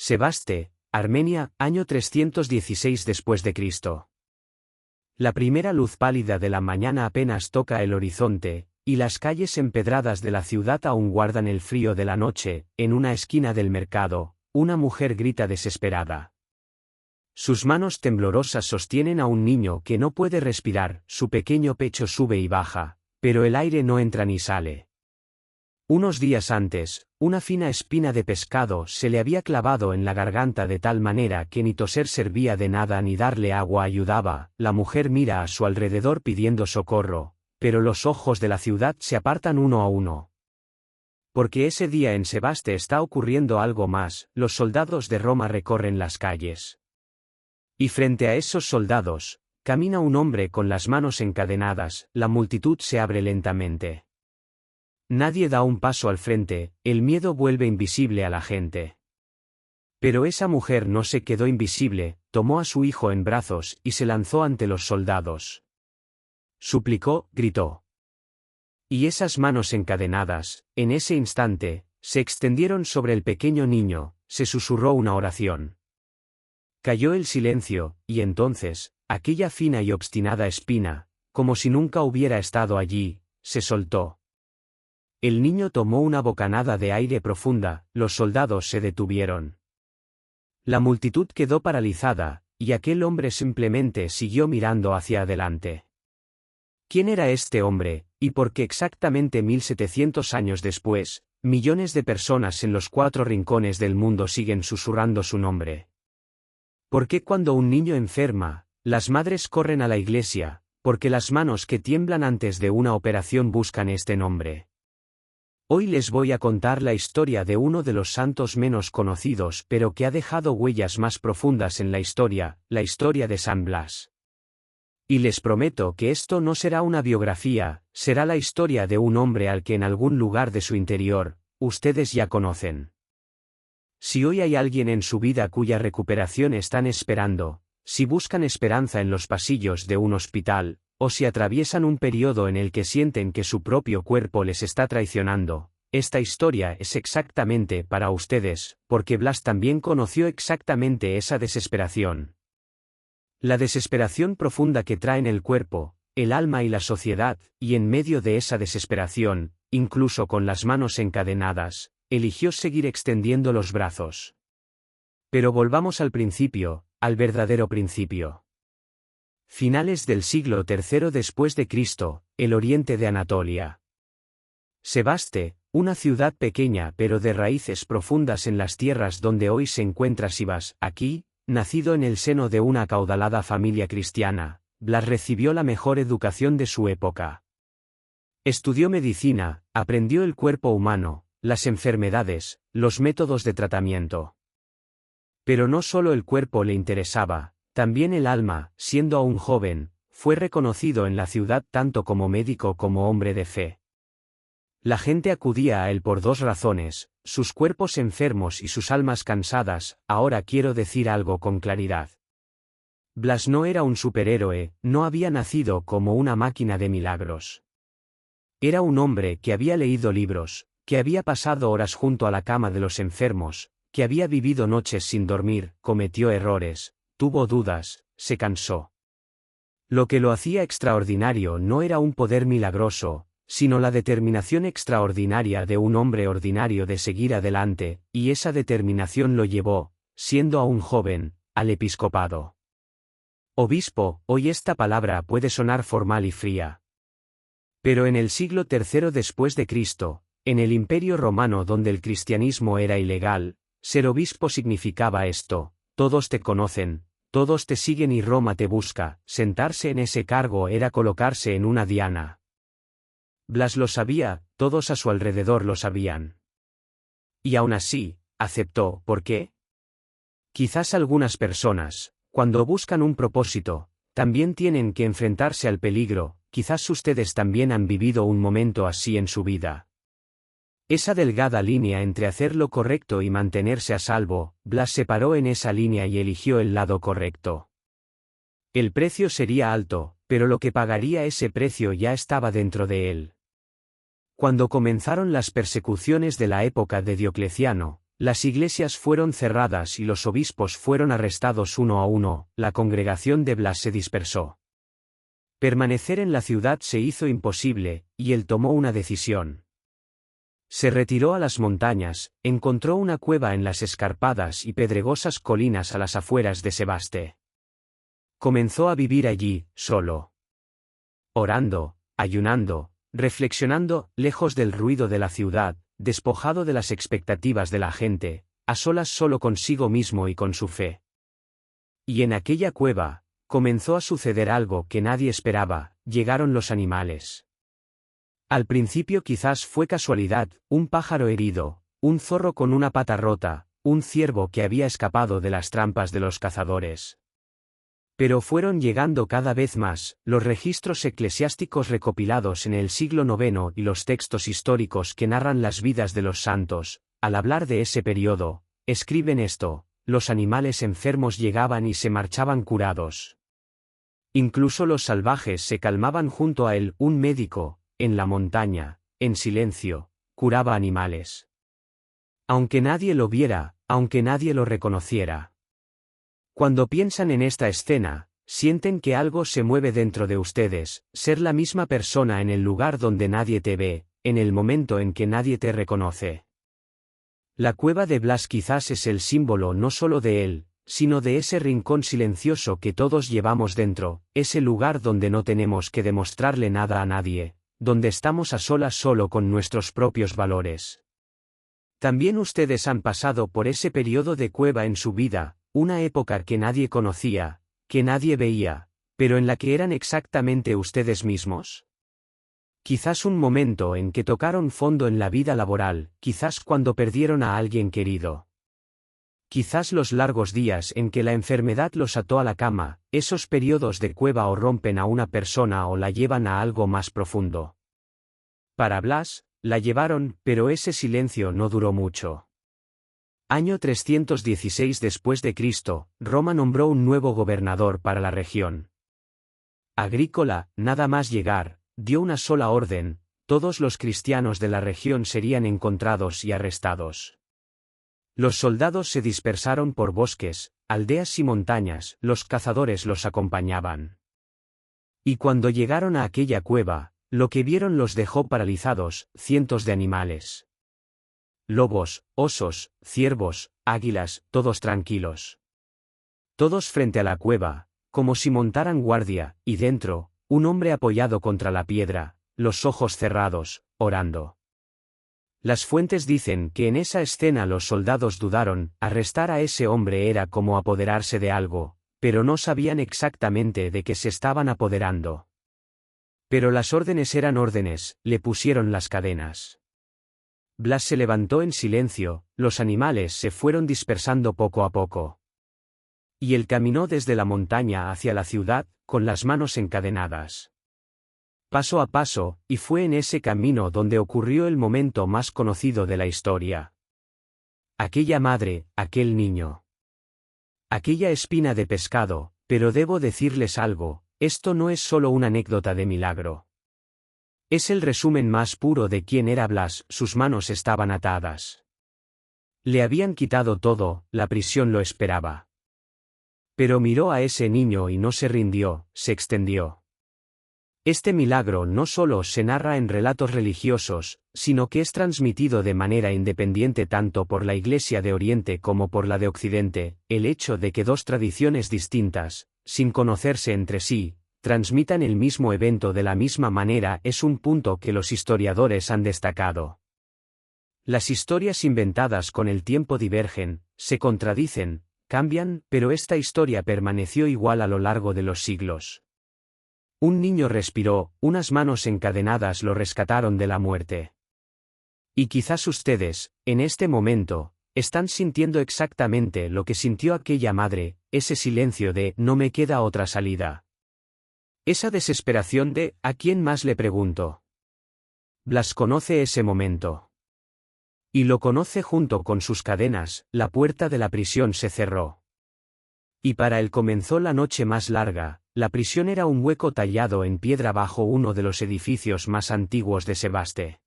Sebaste, Armenia, año 316 después de Cristo. La primera luz pálida de la mañana apenas toca el horizonte, y las calles empedradas de la ciudad aún guardan el frío de la noche. En una esquina del mercado, una mujer grita desesperada. Sus manos temblorosas sostienen a un niño que no puede respirar, su pequeño pecho sube y baja, pero el aire no entra ni sale. Unos días antes, una fina espina de pescado se le había clavado en la garganta de tal manera que ni toser servía de nada ni darle agua ayudaba. La mujer mira a su alrededor pidiendo socorro, pero los ojos de la ciudad se apartan uno a uno. Porque ese día en Sebaste está ocurriendo algo más. Los soldados de Roma recorren las calles. Y frente a esos soldados, camina un hombre con las manos encadenadas. La multitud se abre lentamente. Nadie da un paso al frente, el miedo vuelve invisible a la gente. Pero esa mujer no se quedó invisible, tomó a su hijo en brazos y se lanzó ante los soldados. Suplicó, gritó. Y esas manos encadenadas, en ese instante, se extendieron sobre el pequeño niño, se susurró una oración. Cayó el silencio, y entonces, aquella fina y obstinada espina, como si nunca hubiera estado allí, se soltó. El niño tomó una bocanada de aire profunda, los soldados se detuvieron. La multitud quedó paralizada, y aquel hombre simplemente siguió mirando hacia adelante. ¿Quién era este hombre, y por qué exactamente 1700 años después, millones de personas en los 4 rincones del mundo siguen susurrando su nombre? ¿Por qué cuando un niño enferma, las madres corren a la iglesia, porque las manos que tiemblan antes de una operación buscan este nombre? Hoy les voy a contar la historia de uno de los santos menos conocidos pero que ha dejado huellas más profundas en la historia de San Blas. Y les prometo que esto no será una biografía, será la historia de un hombre al que en algún lugar de su interior, ustedes ya conocen. Si hoy hay alguien en su vida cuya recuperación están esperando, si buscan esperanza en los pasillos de un hospital, o si atraviesan un periodo en el que sienten que su propio cuerpo les está traicionando, esta historia es exactamente para ustedes, porque Blas también conoció exactamente esa desesperación. La desesperación profunda que traen el cuerpo, el alma y la sociedad, y en medio de esa desesperación, incluso con las manos encadenadas, eligió seguir extendiendo los brazos. Pero volvamos al principio, al verdadero principio. Finales del siglo III después de Cristo, el oriente de Anatolia. Sebaste, una ciudad pequeña pero de raíces profundas en las tierras donde hoy se encuentra Sivas. Aquí, nacido en el seno de una acaudalada familia cristiana, Blas recibió la mejor educación de su época. Estudió medicina, aprendió el cuerpo humano, las enfermedades, los métodos de tratamiento. Pero no solo el cuerpo le interesaba, también el alma. Siendo aún joven, fue reconocido en la ciudad tanto como médico como hombre de fe. La gente acudía a él por 2 razones, sus cuerpos enfermos y sus almas cansadas. Ahora quiero decir algo con claridad. Blas no era un superhéroe, no había nacido como una máquina de milagros. Era un hombre que había leído libros, que había pasado horas junto a la cama de los enfermos, que había vivido noches sin dormir, cometió errores, tuvo dudas, se cansó. Lo que lo hacía extraordinario no era un poder milagroso, sino la determinación extraordinaria de un hombre ordinario de seguir adelante, y esa determinación lo llevó, siendo aún joven, al episcopado. Obispo, hoy esta palabra puede sonar formal y fría. Pero en el siglo III después de Cristo, en el Imperio Romano donde el cristianismo era ilegal, ser obispo significaba esto: todos te conocen, todos te siguen y Roma te busca. Sentarse en ese cargo era colocarse en una diana. Blas lo sabía, todos a su alrededor lo sabían. Y aún así, aceptó. ¿Por qué? Quizás algunas personas, cuando buscan un propósito, también tienen que enfrentarse al peligro. Quizás ustedes también han vivido un momento así en su vida. Esa delgada línea entre hacer lo correcto y mantenerse a salvo, Blas se paró en esa línea y eligió el lado correcto. El precio sería alto, pero lo que pagaría ese precio ya estaba dentro de él. Cuando comenzaron las persecuciones de la época de Diocleciano, Las iglesias fueron cerradas y los obispos fueron arrestados uno a uno, la congregación de Blas se dispersó. Permanecer en la ciudad se hizo imposible, y él tomó una decisión. Se retiró a las montañas, encontró una cueva en las escarpadas y pedregosas colinas a las afueras de Sebaste. Comenzó a vivir allí, solo. Orando, ayunando, reflexionando, lejos del ruido de la ciudad, despojado de las expectativas de la gente, a solas solo consigo mismo y con su fe. Y en aquella cueva, comenzó a suceder algo que nadie esperaba, llegaron los animales. Al principio quizás fue casualidad, un pájaro herido, un zorro con una pata rota, un ciervo que había escapado de las trampas de los cazadores. Pero fueron llegando cada vez más, los registros eclesiásticos recopilados en el siglo IX y los textos históricos que narran las vidas de los santos, al hablar de ese periodo, escriben esto: los animales enfermos llegaban y se marchaban curados. Incluso los salvajes se calmaban junto a él, un médico, en la montaña, en silencio, curaba animales. Aunque nadie lo viera, aunque nadie lo reconociera. Cuando piensan en esta escena, sienten que algo se mueve dentro de ustedes, ser la misma persona en el lugar donde nadie te ve, en el momento en que nadie te reconoce. La cueva de Blas quizás es el símbolo no solo de él, sino de ese rincón silencioso que todos llevamos dentro, ese lugar donde no tenemos que demostrarle nada a nadie, donde estamos a solas solo con nuestros propios valores. También ustedes han pasado por ese periodo de cueva en su vida, una época que nadie conocía, que nadie veía, pero en la que eran exactamente ustedes mismos. Quizás un momento en que tocaron fondo en la vida laboral, quizás cuando perdieron a alguien querido. Quizás los largos días en que la enfermedad los ató a la cama, esos periodos de cueva o rompen a una persona o la llevan a algo más profundo. Para Blas, la llevaron, pero ese silencio no duró mucho. Año 316 después de Cristo, Roma nombró un nuevo gobernador para la región. Agrícola, nada más llegar, dio una sola orden: todos los cristianos de la región serían encontrados y arrestados. Los soldados se dispersaron por bosques, aldeas y montañas, los cazadores los acompañaban. Y cuando llegaron a aquella cueva, lo que vieron los dejó paralizados: cientos de animales. Lobos, osos, ciervos, águilas, todos tranquilos. Todos frente a la cueva, como si montaran guardia, y dentro, un hombre apoyado contra la piedra, los ojos cerrados, orando. Las fuentes dicen que en esa escena los soldados dudaron: arrestar a ese hombre era como apoderarse de algo, pero no sabían exactamente de qué se estaban apoderando. Pero las órdenes eran órdenes, le pusieron las cadenas. Blas se levantó en silencio, los animales se fueron dispersando poco a poco. Y él caminó desde la montaña hacia la ciudad, con las manos encadenadas. Paso a paso, y fue en ese camino donde ocurrió el momento más conocido de la historia. Aquella madre, aquel niño. Aquella espina de pescado, pero debo decirles algo, esto no es solo una anécdota de milagro. Es el resumen más puro de quién era Blas: sus manos estaban atadas. Le habían quitado todo, la prisión lo esperaba. Pero miró a ese niño y no se rindió, se extendió. Este milagro no solo se narra en relatos religiosos, sino que es transmitido de manera independiente tanto por la Iglesia de Oriente como por la de Occidente. El hecho de que dos tradiciones distintas, sin conocerse entre sí, transmitan el mismo evento de la misma manera es un punto que los historiadores han destacado. Las historias inventadas con el tiempo divergen, se contradicen, cambian, pero esta historia permaneció igual a lo largo de los siglos. Un niño respiró, unas manos encadenadas lo rescataron de la muerte. Y quizás ustedes, en este momento, están sintiendo exactamente lo que sintió aquella madre, ese silencio de «no me queda otra salida». Esa desesperación de «¿a quién más le pregunto?». Blas conoce ese momento. Y lo conoce junto con sus cadenas, la puerta de la prisión se cerró. Y para él comenzó la noche más larga. La prisión era un hueco tallado en piedra bajo uno de los edificios más antiguos de Sebaste.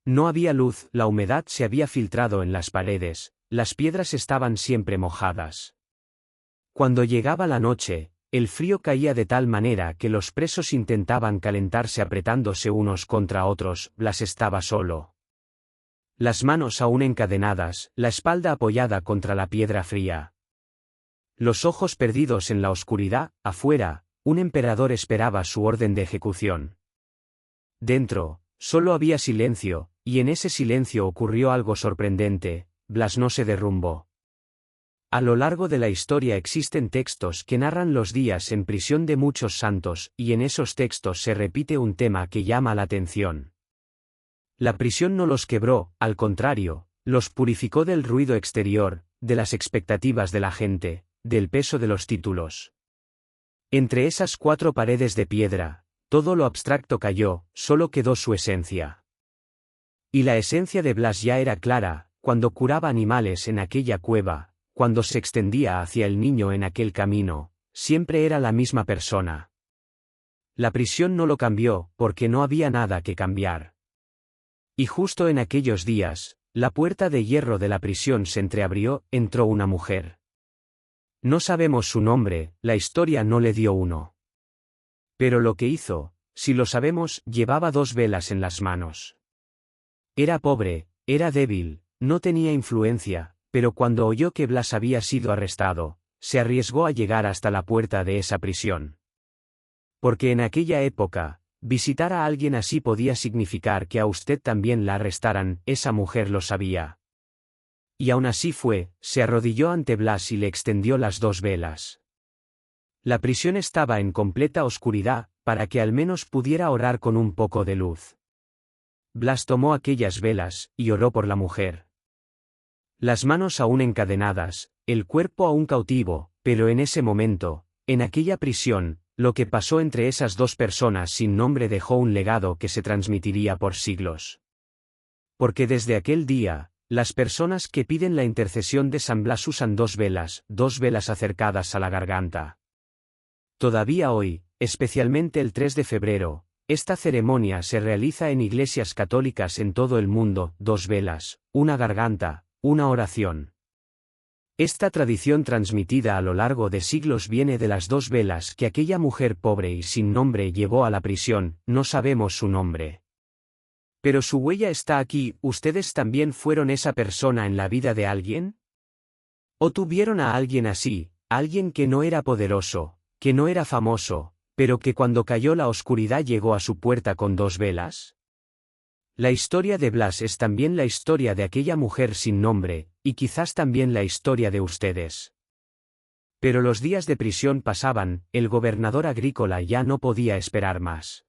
No había luz, la humedad se había filtrado en las paredes, las piedras estaban siempre mojadas. Cuando llegaba la noche, el frío caía de tal manera que los presos intentaban calentarse apretándose unos contra otros. Blas estaba solo. Las manos aún encadenadas, la espalda apoyada contra la piedra fría. Los ojos perdidos en la oscuridad. Afuera, un emperador esperaba su orden de ejecución. Dentro, solo había silencio, y en ese silencio ocurrió algo sorprendente. Blas no se derrumbó. A lo largo de la historia existen textos que narran los días en prisión de muchos santos, y en esos textos se repite un tema que llama la atención. La prisión no los quebró, al contrario, los purificó del ruido exterior, de las expectativas de la gente, del peso de los títulos. Entre esas 4 paredes de piedra, todo lo abstracto cayó, solo quedó su esencia. Y la esencia de Blas ya era clara, cuando curaba animales en aquella cueva, cuando se extendía hacia el niño en aquel camino, siempre era la misma persona. La prisión no lo cambió, porque no había nada que cambiar. Y justo en aquellos días, la puerta de hierro de la prisión se entreabrió, entró una mujer. No sabemos su nombre, la historia no le dio uno. Pero lo que hizo, si lo sabemos, llevaba 2 velas en las manos. Era pobre, era débil, no tenía influencia, pero cuando oyó que Blas había sido arrestado, se arriesgó a llegar hasta la puerta de esa prisión. Porque en aquella época, visitar a alguien así podía significar que a usted también la arrestaran. Esa mujer lo sabía. Y aún así fue, se arrodilló ante Blas y le extendió las 2 velas. La prisión estaba en completa oscuridad, para que al menos pudiera orar con un poco de luz. Blas tomó aquellas velas, y oró por la mujer. Las manos aún encadenadas, el cuerpo aún cautivo, pero en ese momento, en aquella prisión, lo que pasó entre esas 2 personas sin nombre dejó un legado que se transmitiría por siglos. Porque desde aquel día, las personas que piden la intercesión de San Blas usan 2 velas acercadas a la garganta. Todavía hoy, especialmente el 3 de febrero, esta ceremonia se realiza en iglesias católicas en todo el mundo. 2 velas, una garganta, una oración. Esta tradición transmitida a lo largo de siglos viene de las 2 velas que aquella mujer pobre y sin nombre llevó a la prisión. No sabemos su nombre. Pero su huella está aquí. ¿Ustedes también fueron esa persona en la vida de alguien? ¿O tuvieron a alguien así, alguien que no era poderoso, que no era famoso, pero que cuando cayó la oscuridad llegó a su puerta con 2 velas? La historia de Blas es también la historia de aquella mujer sin nombre, y quizás también la historia de ustedes. Pero los días de prisión pasaban, el gobernador Agrícola ya no podía esperar más.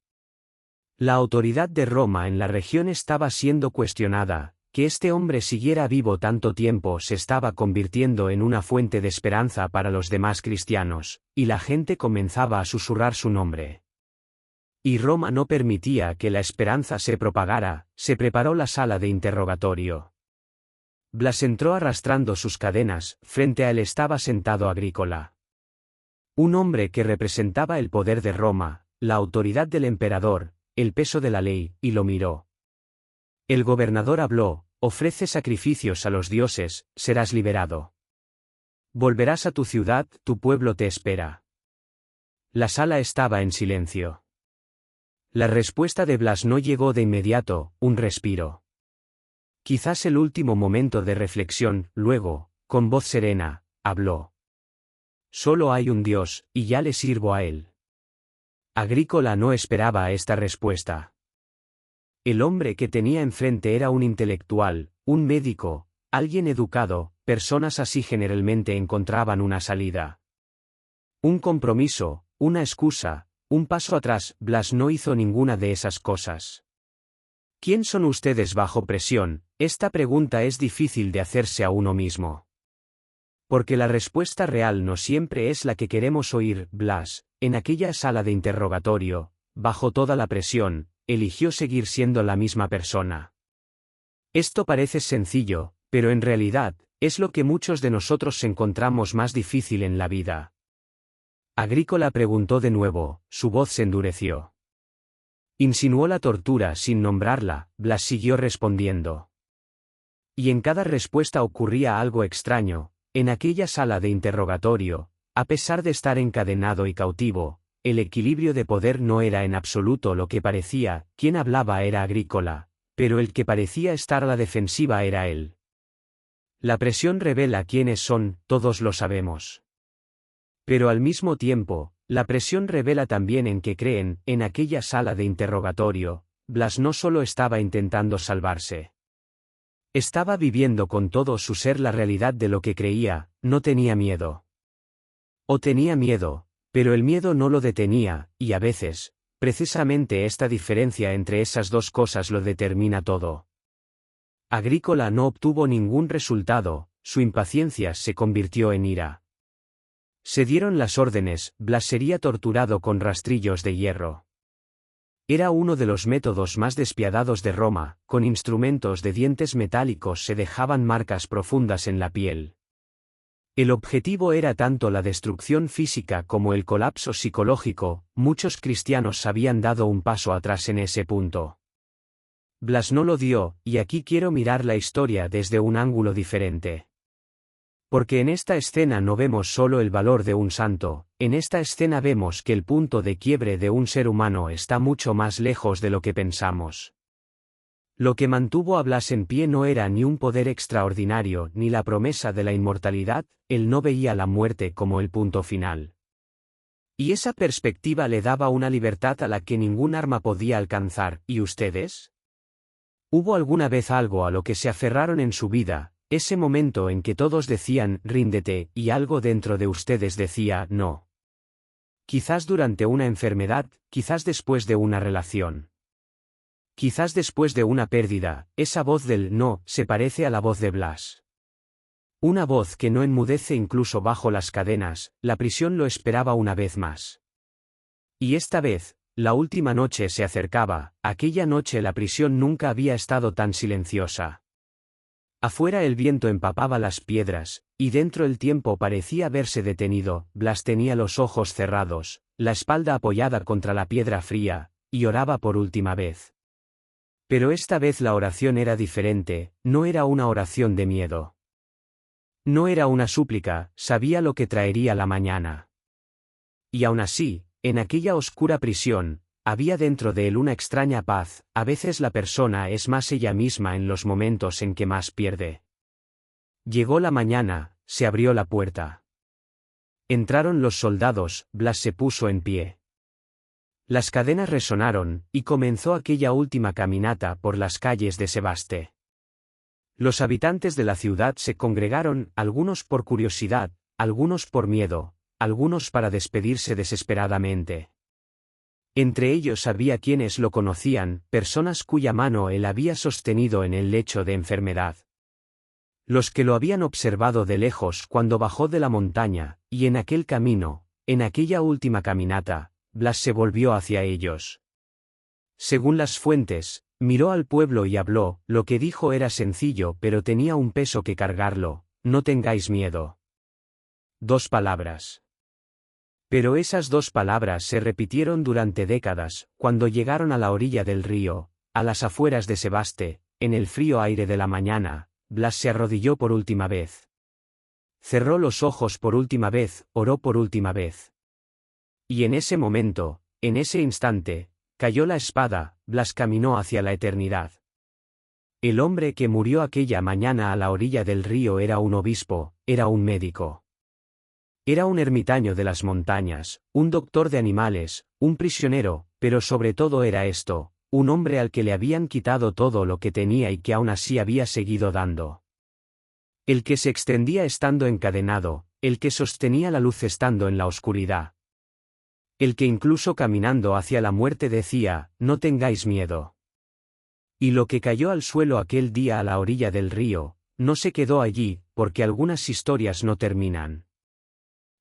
La autoridad de Roma en la región estaba siendo cuestionada. Que este hombre siguiera vivo tanto tiempo se estaba convirtiendo en una fuente de esperanza para los demás cristianos, y la gente comenzaba a susurrar su nombre. Y Roma no permitía que la esperanza se propagara. Se preparó la sala de interrogatorio. Blas entró arrastrando sus cadenas. Frente a él estaba sentado Agrícola. Un hombre que representaba el poder de Roma, la autoridad del emperador, el peso de la ley, y lo miró. El gobernador habló: ofrece sacrificios a los dioses, serás liberado. Volverás a tu ciudad, tu pueblo te espera. La sala estaba en silencio. La respuesta de Blas no llegó de inmediato, un respiro. Quizás el último momento de reflexión. Luego, con voz serena, habló. Solo hay un Dios, y ya le sirvo a él. Agrícola no esperaba esta respuesta. El hombre que tenía enfrente era un intelectual, un médico, alguien educado. Personas así generalmente encontraban una salida. Un compromiso, una excusa, un paso atrás. Blas no hizo ninguna de esas cosas. ¿Quién son ustedes bajo presión? Esta pregunta es difícil de hacerse a uno mismo. Porque la respuesta real no siempre es la que queremos oír. Blas, en aquella sala de interrogatorio, bajo toda la presión, eligió seguir siendo la misma persona. Esto parece sencillo, pero en realidad, es lo que muchos de nosotros encontramos más difícil en la vida. Agrícola preguntó de nuevo, su voz se endureció. Insinuó la tortura sin nombrarla, Blas siguió respondiendo. Y en cada respuesta ocurría algo extraño, en aquella sala de interrogatorio, a pesar de estar encadenado y cautivo, el equilibrio de poder no era en absoluto lo que parecía, quien hablaba era Agrícola, pero el que parecía estar a la defensiva era él. La presión revela quiénes son, todos lo sabemos. Pero al mismo tiempo, la presión revela también en qué creen. En aquella sala de interrogatorio, Blas no solo estaba intentando salvarse. Estaba viviendo con todo su ser la realidad de lo que creía, no tenía miedo. O tenía miedo, pero el miedo no lo detenía, y a veces, precisamente esta diferencia entre esas dos cosas lo determina todo. Agrícola no obtuvo ningún resultado, su impaciencia se convirtió en ira. Se dieron las órdenes, Blas sería torturado con rastrillos de hierro. Era uno de los métodos más despiadados de Roma, con instrumentos de dientes metálicos se dejaban marcas profundas en la piel. El objetivo era tanto la destrucción física como el colapso psicológico. Muchos cristianos habían dado un paso atrás en ese punto. Blas no lo dio, y aquí quiero mirar la historia desde un ángulo diferente. Porque en esta escena no vemos solo el valor de un santo, en esta escena vemos que el punto de quiebre de un ser humano está mucho más lejos de lo que pensamos. Lo que mantuvo a Blas en pie no era ni un poder extraordinario ni la promesa de la inmortalidad, él no veía la muerte como el punto final. Y esa perspectiva le daba una libertad a la que ningún arma podía alcanzar. ¿Y ustedes? ¿Hubo alguna vez algo a lo que se aferraron en su vida? Ese momento en que todos decían, ríndete, y algo dentro de ustedes decía, no. Quizás durante una enfermedad, quizás después de una relación. Quizás después de una pérdida, esa voz del no se parece a la voz de Blas. Una voz que no enmudece incluso bajo las cadenas. La prisión lo esperaba una vez más. Y esta vez, la última noche se acercaba. Aquella noche la prisión nunca había estado tan silenciosa. Afuera el viento empapaba las piedras, y dentro el tiempo parecía haberse detenido. Blas tenía los ojos cerrados, la espalda apoyada contra la piedra fría, y oraba por última vez. Pero esta vez la oración era diferente, no era una oración de miedo. No era una súplica, sabía lo que traería la mañana. Y aún así, en aquella oscura prisión, había dentro de él una extraña paz. A veces la persona es más ella misma en los momentos en que más pierde. Llegó la mañana, se abrió la puerta. Entraron los soldados, Blas se puso en pie. Las cadenas resonaron, y comenzó aquella última caminata por las calles de Sebaste. Los habitantes de la ciudad se congregaron, algunos por curiosidad, algunos por miedo, algunos para despedirse desesperadamente. Entre ellos había quienes lo conocían, personas cuya mano él había sostenido en el lecho de enfermedad. Los que lo habían observado de lejos cuando bajó de la montaña, y en aquel camino, en aquella última caminata, Blas se volvió hacia ellos. Según las fuentes, miró al pueblo y habló. Lo que dijo era sencillo pero tenía un peso que cargarlo: no tengáis miedo. 2 palabras. Pero esas 2 palabras se repitieron durante décadas. Cuando llegaron a la orilla del río, a las afueras de Sebaste, en el frío aire de la mañana, Blas se arrodilló por última vez. Cerró los ojos por última vez, oró por última vez. Y en ese momento, en ese instante, cayó la espada. Blas caminó hacia la eternidad. El hombre que murió aquella mañana a la orilla del río era un obispo, era un médico. Era un ermitaño de las montañas, un doctor de animales, un prisionero, pero sobre todo era esto, un hombre al que le habían quitado todo lo que tenía y que aún así había seguido dando. El que se extendía estando encadenado, el que sostenía la luz estando en la oscuridad. El que incluso caminando hacia la muerte decía, no tengáis miedo. Y lo que cayó al suelo aquel día a la orilla del río, no se quedó allí, porque algunas historias no terminan.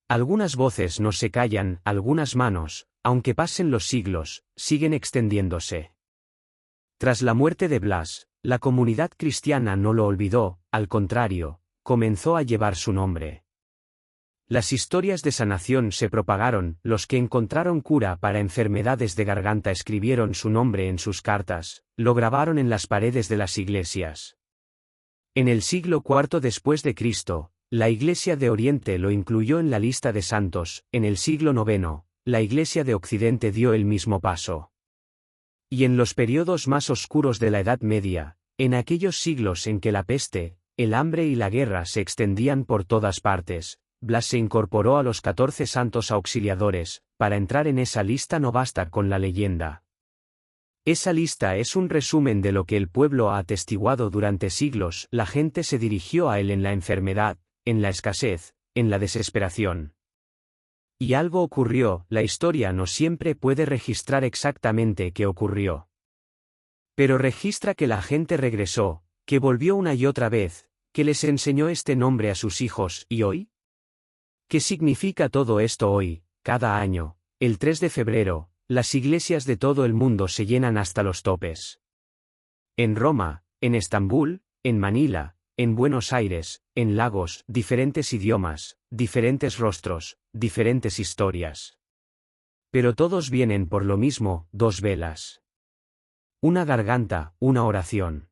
Algunas voces no se callan, algunas manos, aunque pasen los siglos, siguen extendiéndose. Tras la muerte de Blas, la comunidad cristiana no lo olvidó, al contrario, comenzó a llevar su nombre. Las historias de sanación se propagaron, los que encontraron cura para enfermedades de garganta escribieron su nombre en sus cartas, lo grabaron en las paredes de las iglesias. En el siglo IV después de Cristo, la Iglesia de Oriente lo incluyó en la lista de santos. En el siglo IX, la Iglesia de Occidente dio el mismo paso. Y en los periodos más oscuros de la Edad Media, en aquellos siglos en que la peste, el hambre y la guerra se extendían por todas partes, Blas se incorporó a los 14 santos auxiliadores. Para entrar en esa lista no basta con la leyenda. Esa lista es un resumen de lo que el pueblo ha atestiguado durante siglos. La gente se dirigió a él en la enfermedad, en la escasez, en la desesperación. Y algo ocurrió. La historia no siempre puede registrar exactamente qué ocurrió. Pero registra que la gente regresó, que volvió una y otra vez, que les enseñó este nombre a sus hijos. ¿Y hoy? ¿Qué significa todo esto hoy? Cada año, el 3 de febrero, las iglesias de todo el mundo se llenan hasta los topes. En Roma, en Estambul, en Manila, en Buenos Aires, en Lagos, diferentes idiomas, diferentes rostros, diferentes historias. Pero todos vienen por lo mismo, 2 velas. Una garganta, una oración.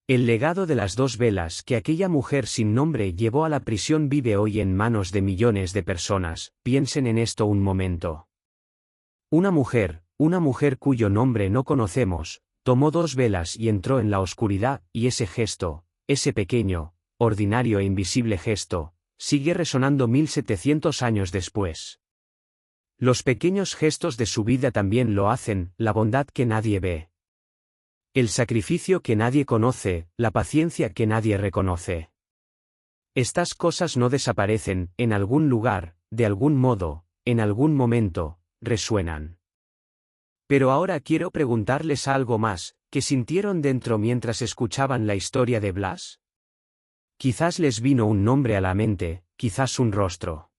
El legado de las 2 velas que aquella mujer sin nombre llevó a la prisión vive hoy en manos de millones de personas. Piensen en esto un momento. Una mujer cuyo nombre no conocemos, tomó 2 velas y entró en la oscuridad, y ese gesto, ese pequeño, ordinario e invisible gesto, sigue resonando 1700 años después. Los pequeños gestos de su vida también lo hacen, la bondad que nadie ve. El sacrificio que nadie conoce, la paciencia que nadie reconoce. Estas cosas no desaparecen, en algún lugar, de algún modo, en algún momento, resuenan. Pero ahora quiero preguntarles algo más. ¿Qué sintieron dentro mientras escuchaban la historia de Blas? Quizás les vino un nombre a la mente, quizás un rostro.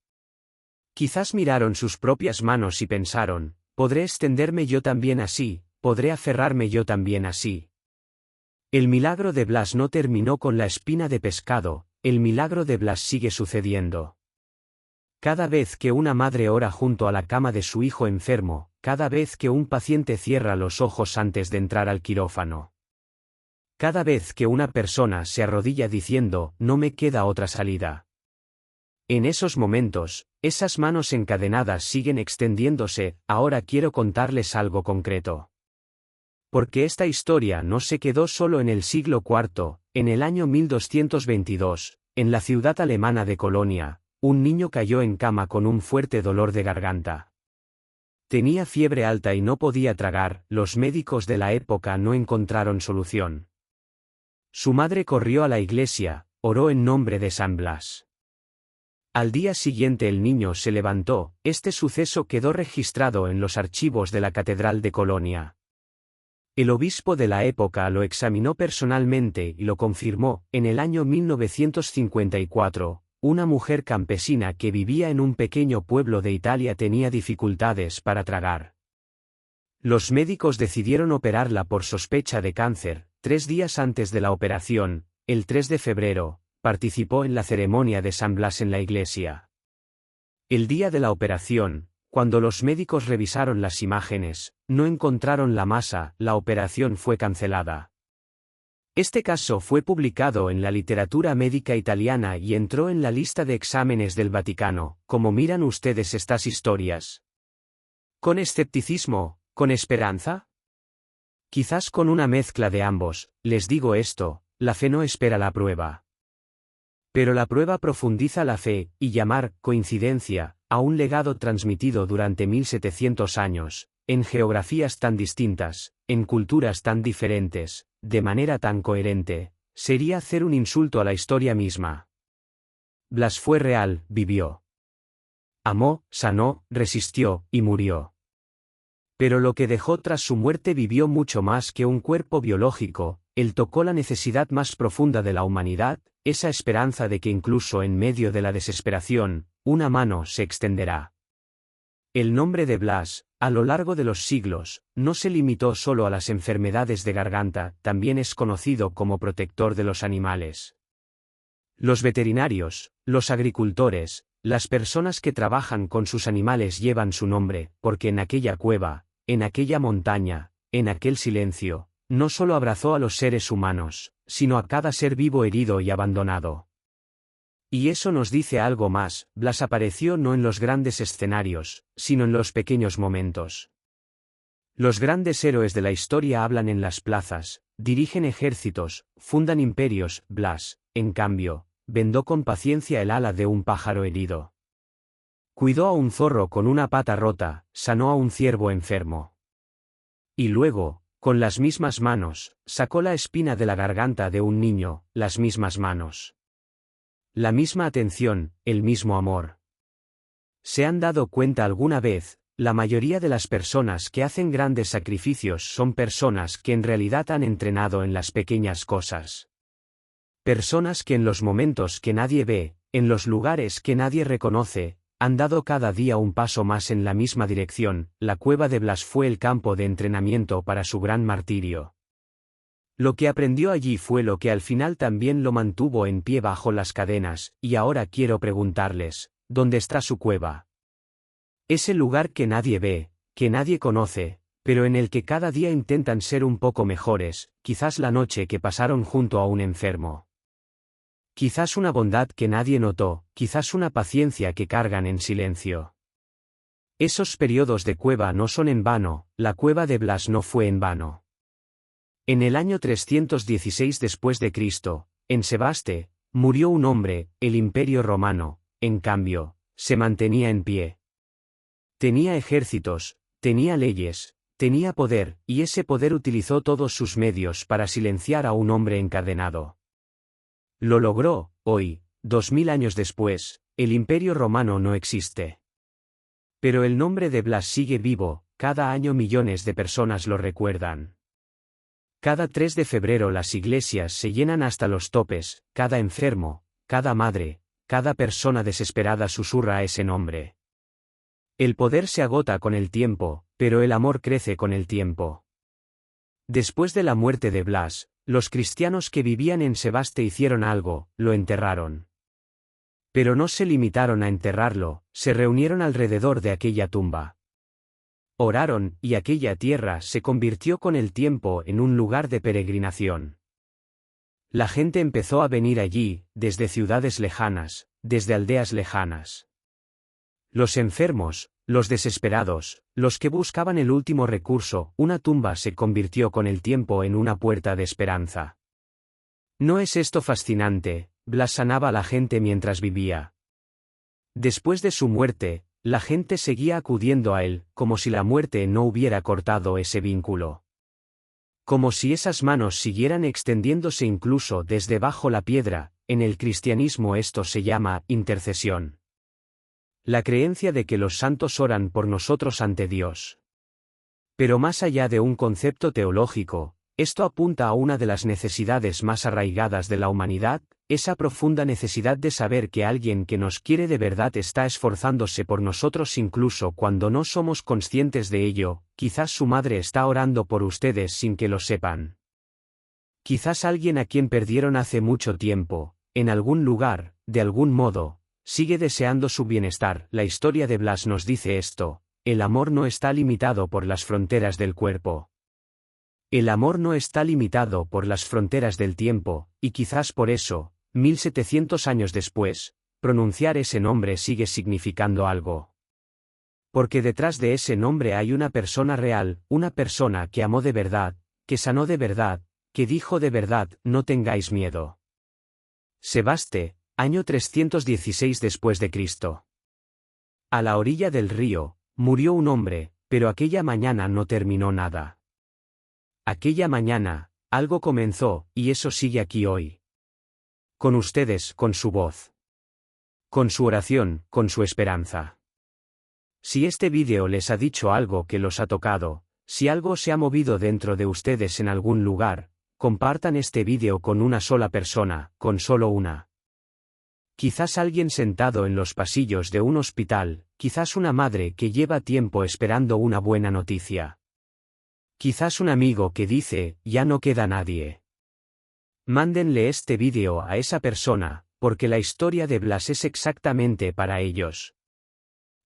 Quizás miraron sus propias manos y pensaron, ¿podré extenderme yo también así? ¿Podré aferrarme yo también así? El milagro de Blas no terminó con la espina de pescado, el milagro de Blas sigue sucediendo. Cada vez que una madre ora junto a la cama de su hijo enfermo, cada vez que un paciente cierra los ojos antes de entrar al quirófano. Cada vez que una persona se arrodilla diciendo, no me queda otra salida. En esos momentos, esas manos encadenadas siguen extendiéndose. Ahora quiero contarles algo concreto. Porque esta historia no se quedó solo en el siglo IV, en el año 1222, en la ciudad alemana de Colonia, un niño cayó en cama con un fuerte dolor de garganta. Tenía fiebre alta y no podía tragar. Los médicos de la época no encontraron solución. Su madre corrió a la iglesia, oró en nombre de San Blas. Al día siguiente el niño se levantó. Este suceso quedó registrado en los archivos de la Catedral de Colonia. El obispo de la época lo examinó personalmente y lo confirmó. En el año 1954, una mujer campesina que vivía en un pequeño pueblo de Italia tenía dificultades para tragar. Los médicos decidieron operarla por sospecha de cáncer. 3 días antes de la operación, el 3 de febrero, participó en la ceremonia de San Blas en la iglesia. El día de la operación, cuando los médicos revisaron las imágenes, no encontraron la masa. La operación fue cancelada. Este caso fue publicado en la literatura médica italiana y entró en la lista de exámenes del Vaticano. ¿Cómo miran ustedes estas historias? ¿Con escepticismo? ¿Con esperanza? Quizás con una mezcla de ambos. Les digo esto, la fe no espera la prueba. Pero la prueba profundiza la fe, y llamar coincidencia a un legado transmitido durante 1700 años, en geografías tan distintas, en culturas tan diferentes, de manera tan coherente, sería hacer un insulto a la historia misma. Blas fue real, vivió. Amó, sanó, resistió, y murió. Pero lo que dejó tras su muerte vivió mucho más que un cuerpo biológico. Él tocó la necesidad más profunda de la humanidad, esa esperanza de que incluso en medio de la desesperación, una mano se extenderá. El nombre de Blas, a lo largo de los siglos, no se limitó solo a las enfermedades de garganta, también es conocido como protector de los animales. Los veterinarios, los agricultores, las personas que trabajan con sus animales llevan su nombre, porque en aquella cueva, en aquella montaña, en aquel silencio, no solo abrazó a los seres humanos, sino a cada ser vivo herido y abandonado. Y eso nos dice algo más: Blas apareció no en los grandes escenarios, sino en los pequeños momentos. Los grandes héroes de la historia hablan en las plazas, dirigen ejércitos, fundan imperios. Blas, en cambio, vendó con paciencia el ala de un pájaro herido. Cuidó a un zorro con una pata rota, sanó a un ciervo enfermo. Y luego, con las mismas manos, sacó la espina de la garganta de un niño, las mismas manos. La misma atención, el mismo amor. ¿Se han dado cuenta alguna vez? La mayoría de las personas que hacen grandes sacrificios son personas que en realidad han entrenado en las pequeñas cosas. Personas que en los momentos que nadie ve, en los lugares que nadie reconoce, han dado cada día un paso más en la misma dirección. La cueva de Blas fue el campo de entrenamiento para su gran martirio. Lo que aprendió allí fue lo que al final también lo mantuvo en pie bajo las cadenas, y ahora quiero preguntarles, ¿dónde está su cueva? Ese lugar que nadie ve, que nadie conoce, pero en el que cada día intentan ser un poco mejores, quizás la noche que pasaron junto a un enfermo. Quizás una bondad que nadie notó, quizás una paciencia que cargan en silencio. Esos periodos de cueva no son en vano, la cueva de Blas no fue en vano. En el año 316 después de Cristo, en Sebaste, murió un hombre. El Imperio Romano, en cambio, se mantenía en pie. Tenía ejércitos, tenía leyes, tenía poder, y ese poder utilizó todos sus medios para silenciar a un hombre encadenado. Lo logró. Hoy, 2000 años después, el Imperio Romano no existe. Pero el nombre de Blas sigue vivo, cada año millones de personas lo recuerdan. Cada 3 de febrero las iglesias se llenan hasta los topes, cada enfermo, cada madre, cada persona desesperada susurra ese nombre. El poder se agota con el tiempo, pero el amor crece con el tiempo. Después de la muerte de Blas, los cristianos que vivían en Sebaste hicieron algo: lo enterraron. Pero no se limitaron a enterrarlo, se reunieron alrededor de aquella tumba. Oraron, y aquella tierra se convirtió con el tiempo en un lugar de peregrinación. La gente empezó a venir allí, desde ciudades lejanas, desde aldeas lejanas. Los enfermos, los desesperados, los que buscaban el último recurso, una tumba se convirtió con el tiempo en una puerta de esperanza. ¿No es esto fascinante? Blas sanaba a la gente mientras vivía. Después de su muerte, la gente seguía acudiendo a él, como si la muerte no hubiera cortado ese vínculo. Como si esas manos siguieran extendiéndose incluso desde bajo la piedra. En el cristianismo esto se llama intercesión. La creencia de que los santos oran por nosotros ante Dios. Pero más allá de un concepto teológico, esto apunta a una de las necesidades más arraigadas de la humanidad, esa profunda necesidad de saber que alguien que nos quiere de verdad está esforzándose por nosotros incluso cuando no somos conscientes de ello. Quizás su madre está orando por ustedes sin que lo sepan. Quizás alguien a quien perdieron hace mucho tiempo, en algún lugar, de algún modo, sigue deseando su bienestar. La historia de Blas nos dice esto: el amor no está limitado por las fronteras del cuerpo. El amor no está limitado por las fronteras del tiempo, y quizás por eso, 1700 años después, pronunciar ese nombre sigue significando algo. Porque detrás de ese nombre hay una persona real, una persona que amó de verdad, que sanó de verdad, que dijo de verdad: no tengáis miedo. Sebaste, año 316 después de Cristo. A la orilla del río, murió un hombre, pero aquella mañana no terminó nada. Aquella mañana, algo comenzó, y eso sigue aquí hoy. Con ustedes, con su voz. Con su oración, con su esperanza. Si este vídeo les ha dicho algo que los ha tocado, si algo se ha movido dentro de ustedes en algún lugar, compartan este vídeo con una sola persona, con solo una. Quizás alguien sentado en los pasillos de un hospital, quizás una madre que lleva tiempo esperando una buena noticia. Quizás un amigo que dice: ya no queda nadie. Mándenle este vídeo a esa persona, porque la historia de Blas es exactamente para ellos.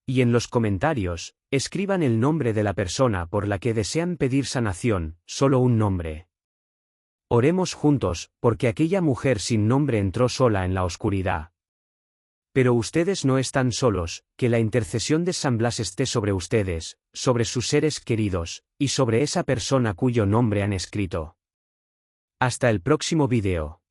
Y en los comentarios, escriban el nombre de la persona por la que desean pedir sanación, solo un nombre. Oremos juntos, porque aquella mujer sin nombre entró sola en la oscuridad. Pero ustedes no están solos, que la intercesión de San Blas esté sobre ustedes, sobre sus seres queridos, y sobre esa persona cuyo nombre han escrito. Hasta el próximo video.